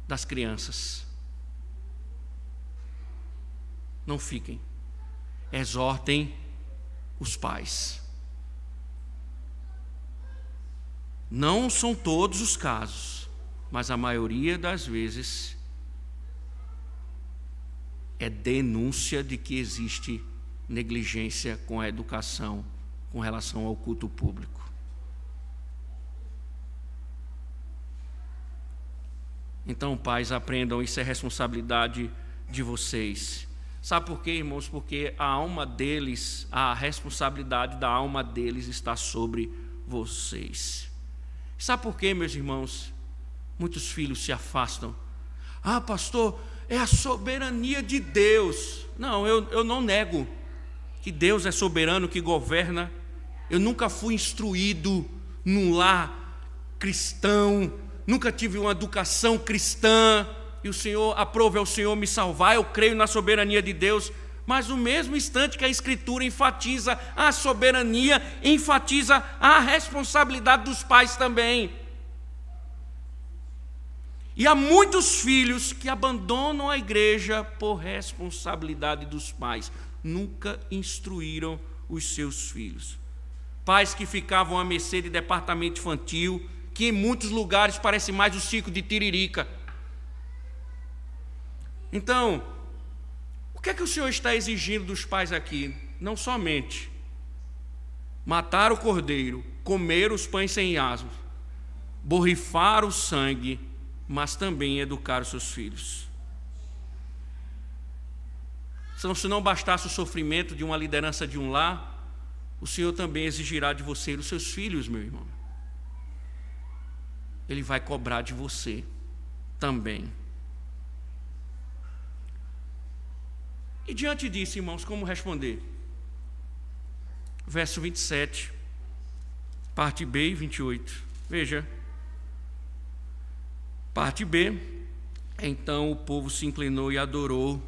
das crianças. Não fiquem. Exortem os pais. Não são todos os casos, mas a maioria das vezes é denúncia de que existe negligência com a educação com relação ao culto público. Então, pais, aprendam, isso é responsabilidade de vocês. Sabe por quê, irmãos? Porque a alma deles, a responsabilidade da alma deles está sobre vocês. Sabe por quê, meus irmãos? Muitos filhos se afastam. Ah, pastor, é a soberania de Deus. Não, eu não nego que Deus é soberano, que governa. Eu nunca fui instruído num lar cristão, nunca tive uma educação cristã, e o Senhor, aprove ao Senhor me salvar. Eu creio na soberania de Deus, mas no mesmo instante que a Escritura enfatiza a soberania, enfatiza a responsabilidade dos pais também. E há muitos filhos que abandonam a igreja por responsabilidade dos pais, nunca instruíram os seus filhos. Pais que ficavam à mercê de departamento infantil, que em muitos lugares parece mais o circo de Tiririca. Então, o que é que o Senhor está exigindo dos pais aqui? Não somente matar o cordeiro, comer os pães sem asmos, borrifar o sangue, mas também educar os seus filhos. Então, se não bastasse o sofrimento de uma liderança de um lar, o Senhor também exigirá de você e dos seus filhos, meu irmão. Ele vai cobrar de você também. E diante disso, irmãos, como responder? Verso 27, parte B e 28. Veja. Parte B. Então o povo se inclinou e adorou,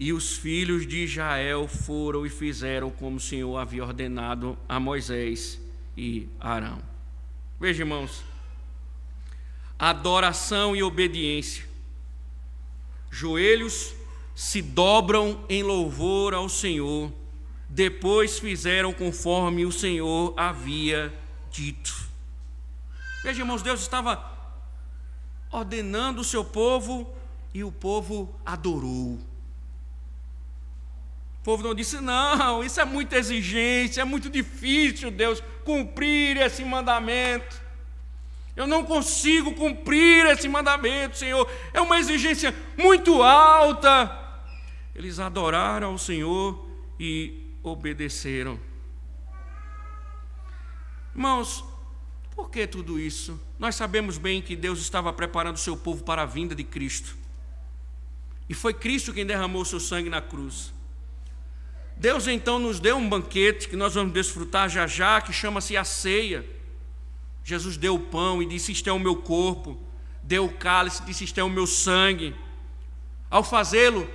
e os filhos de Israel foram e fizeram como o Senhor havia ordenado a Moisés e Arão. Veja, irmãos, adoração e obediência. Joelhos se dobram em louvor ao Senhor, depois fizeram conforme o Senhor havia dito. Veja, irmãos, Deus estava ordenando o seu povo e o povo adorou. O povo não disse: não, isso é muita exigência, é muito difícil, Deus, cumprir esse mandamento. Eu não consigo cumprir esse mandamento, Senhor, é uma exigência muito alta. Eles adoraram ao Senhor e obedeceram. Irmãos, por que tudo isso? Nós sabemos bem que Deus estava preparando o seu povo para a vinda de Cristo. E foi Cristo quem derramou o seu sangue na cruz. Deus então nos deu um banquete que nós vamos desfrutar já já, que chama-se a ceia. Jesus deu o pão e disse: isto é o meu corpo. Deu o cálice e disse: isto é o meu sangue. Ao fazê-lo,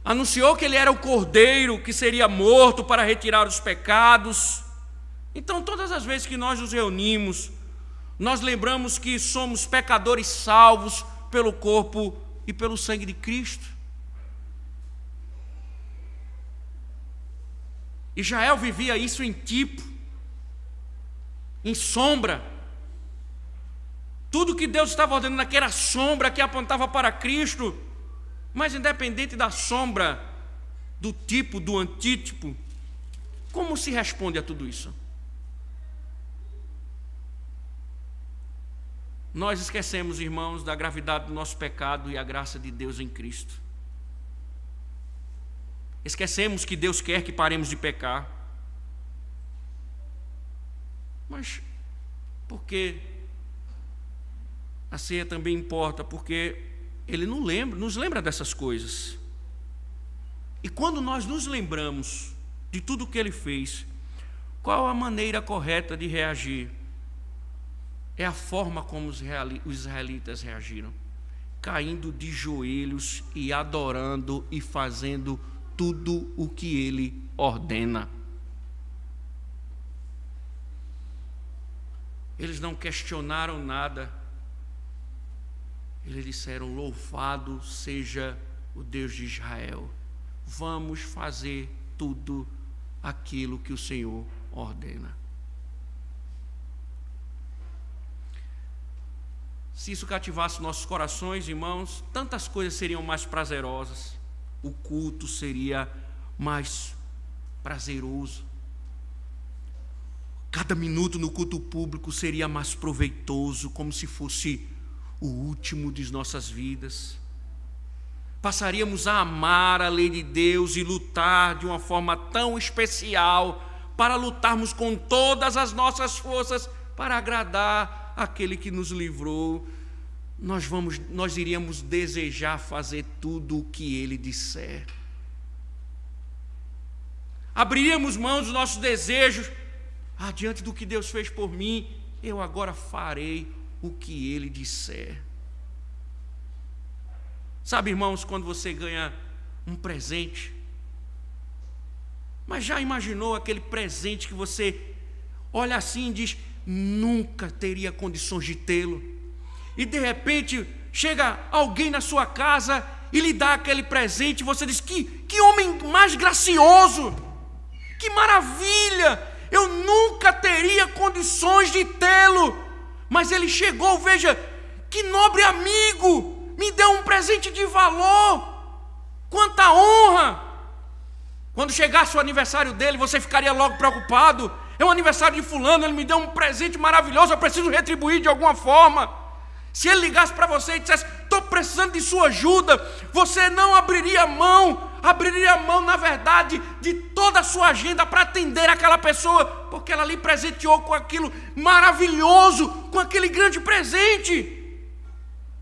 anunciou que ele era o cordeiro que seria morto para retirar os pecados. Então, todas as vezes que nós nos reunimos, nós lembramos que somos pecadores salvos pelo corpo e pelo sangue de Cristo. Israel vivia isso em tipo, em sombra. Tudo que Deus estava ordenando aqui era sombra que apontava para Cristo. Mas independente da sombra, do tipo, do antítipo, como se responde a tudo isso? Nós esquecemos, irmãos, da gravidade do nosso pecado e a graça de Deus em Cristo. Esquecemos que Deus quer que paremos de pecar. Mas por que a ceia também importa? Porque Ele nos lembra dessas coisas. E quando nós nos lembramos de tudo o que Ele fez, qual a maneira correta de reagir? É a forma como os israelitas reagiram, caindo de joelhos e adorando e fazendo tudo o que Ele ordena. Eles não questionaram nada. Eles disseram: louvado seja o Deus de Israel. Vamos fazer tudo aquilo que o Senhor ordena. Se isso cativasse nossos corações, irmãos, tantas coisas seriam mais prazerosas. O culto seria mais prazeroso. Cada minuto no culto público seria mais proveitoso, como se fosse o último de nossas vidas. Passaríamos a amar a lei de Deus e lutar de uma forma tão especial, para lutarmos com todas as nossas forças para agradar aquele que nos livrou. Nós iríamos desejar fazer tudo o que Ele disser. Abriríamos mão dos nossos desejos. Diante do que Deus fez por mim, eu agora farei o que Ele disser. Sabe, irmãos, quando você ganha um presente, mas já imaginou aquele presente que você olha assim e diz: nunca teria condições de tê-lo, e de repente chega alguém na sua casa e lhe dá aquele presente, e você diz: que homem mais gracioso, que maravilha, eu nunca teria condições de tê-lo, mas ele chegou, veja, que nobre amigo, me deu um presente de valor, quanta honra. Quando chegasse o aniversário dele, você ficaria logo preocupado: é o aniversário de fulano, ele me deu um presente maravilhoso, eu preciso retribuir de alguma forma. Se ele ligasse para você e dissesse: estou precisando de sua ajuda, você não abriria mão, na verdade, de toda a sua agenda para atender aquela pessoa, porque ela lhe presenteou com aquilo maravilhoso, com aquele grande presente.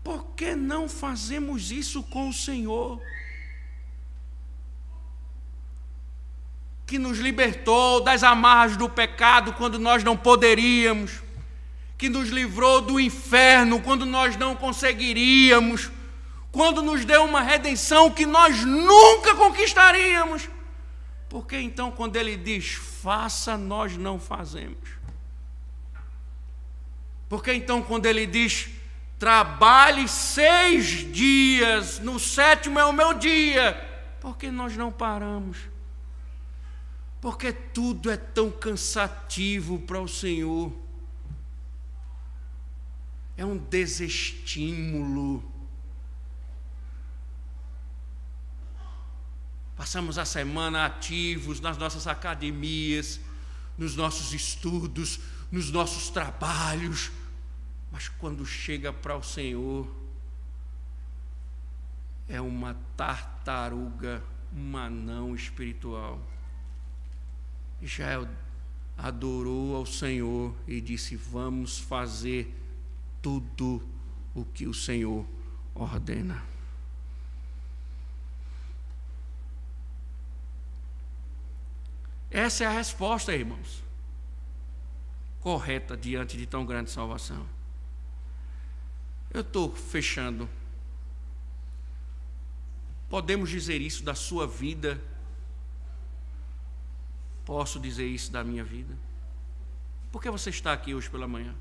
Por que não fazemos isso com o Senhor, que nos libertou das amarras do pecado quando nós não poderíamos, que nos livrou do inferno quando nós não conseguiríamos, quando nos deu uma redenção que nós nunca conquistaríamos? Por que então, quando Ele diz faça, nós não fazemos? Por que então, quando Ele diz trabalhe 6 dias, no 7º é o meu dia, por que nós não paramos? Porque tudo é tão cansativo para o Senhor. É um desestímulo. Passamos a semana ativos nas nossas academias, nos nossos estudos, nos nossos trabalhos, mas quando chega para o Senhor, é uma tartaruga, um anão espiritual. Israel adorou ao Senhor e disse: vamos fazer tudo o que o Senhor ordena. Essa é a resposta, irmãos, correta diante de tão grande salvação. Eu estou fechando. Podemos dizer isso da sua vida? Posso dizer isso da minha vida? Por que você está aqui hoje pela manhã?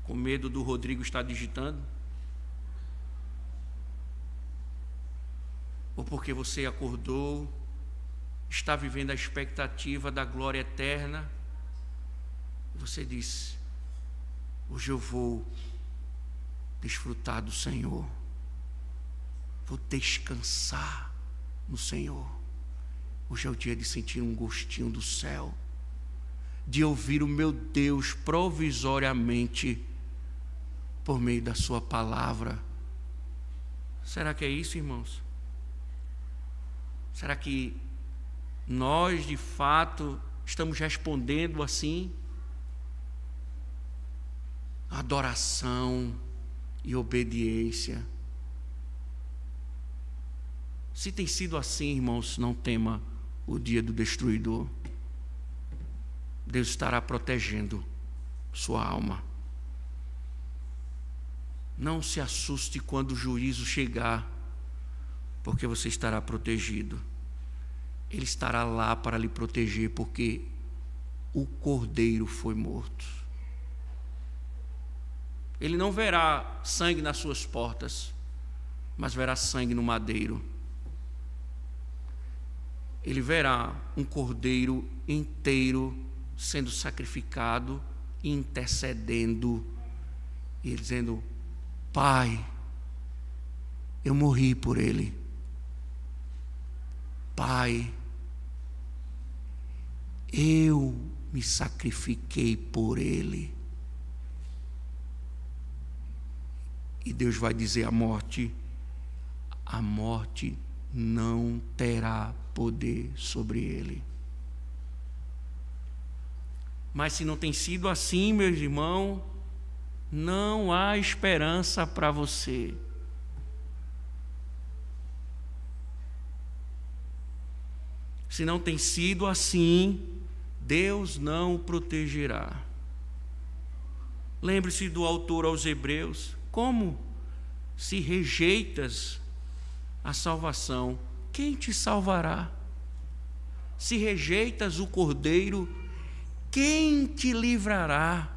Com medo do Rodrigo estar digitando? ou porque você acordou, está vivendo a expectativa da glória eterna, você diz: hoje eu vou desfrutar do Senhor, vou descansar no Senhor. Hoje é o dia de sentir um gostinho do céu, de ouvir o meu Deus provisoriamente por meio da sua palavra. Será que é isso, irmãos? Será que nós de fato estamos respondendo assim? Adoração e obediência. Se tem sido assim, irmãos, não tema o dia do destruidor. Deus estará protegendo sua alma. Não se assuste quando o juízo chegar, porque você estará protegido. Ele estará lá para lhe proteger, porque o Cordeiro foi morto. Ele não verá sangue nas suas portas, mas verá sangue no madeiro. Ele verá um cordeiro inteiro sendo sacrificado, intercedendo e dizendo: Pai, eu morri por ele. Pai, eu me sacrifiquei por ele. E Deus vai dizer à morte: a morte não terá poder sobre ele. Mas se não tem sido assim, meus irmãos, não há esperança para você. Se não tem sido assim, Deus não o protegerá. Lembre-se do autor aos Hebreus: como se rejeitas a salvação, quem te salvará? Se rejeitas o Cordeiro, quem te livrará?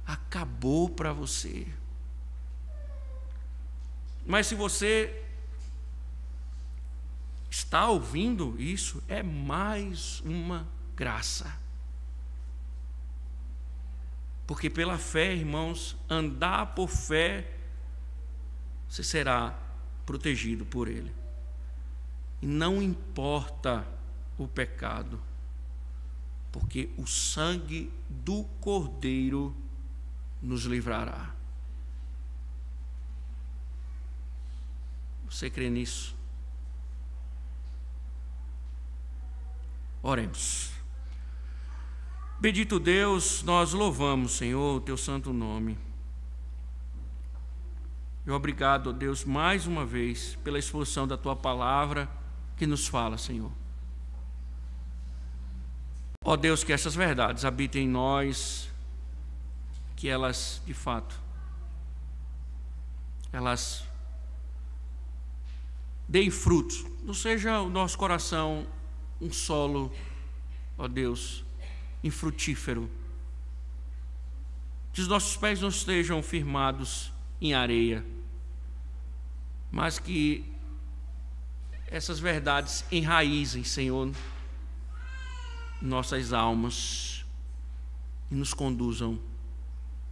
Acabou para você. Mas se você está ouvindo isso, é mais uma graça. Porque pela fé, irmãos, andar por fé, você será protegido por Ele. E não importa o pecado, porque o sangue do Cordeiro nos livrará. Você crê nisso? Oremos. Bendito Deus, nós louvamos, Senhor, o teu santo nome. E obrigado, Deus, mais uma vez, pela exposição da tua palavra que nos fala, Senhor. Ó Deus, que essas verdades habitem em nós, que elas, de fato, elas deem frutos. Não seja o nosso coração um solo, ó Deus, infrutífero. Que os nossos pés não estejam firmados em areia, mas que essas verdades enraizem, Senhor, nossas almas e nos conduzam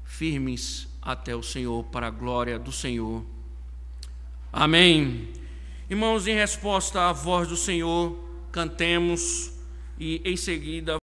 firmes até o Senhor, para a glória do Senhor. Amém. Irmãos, em resposta à voz do Senhor, cantemos e em seguida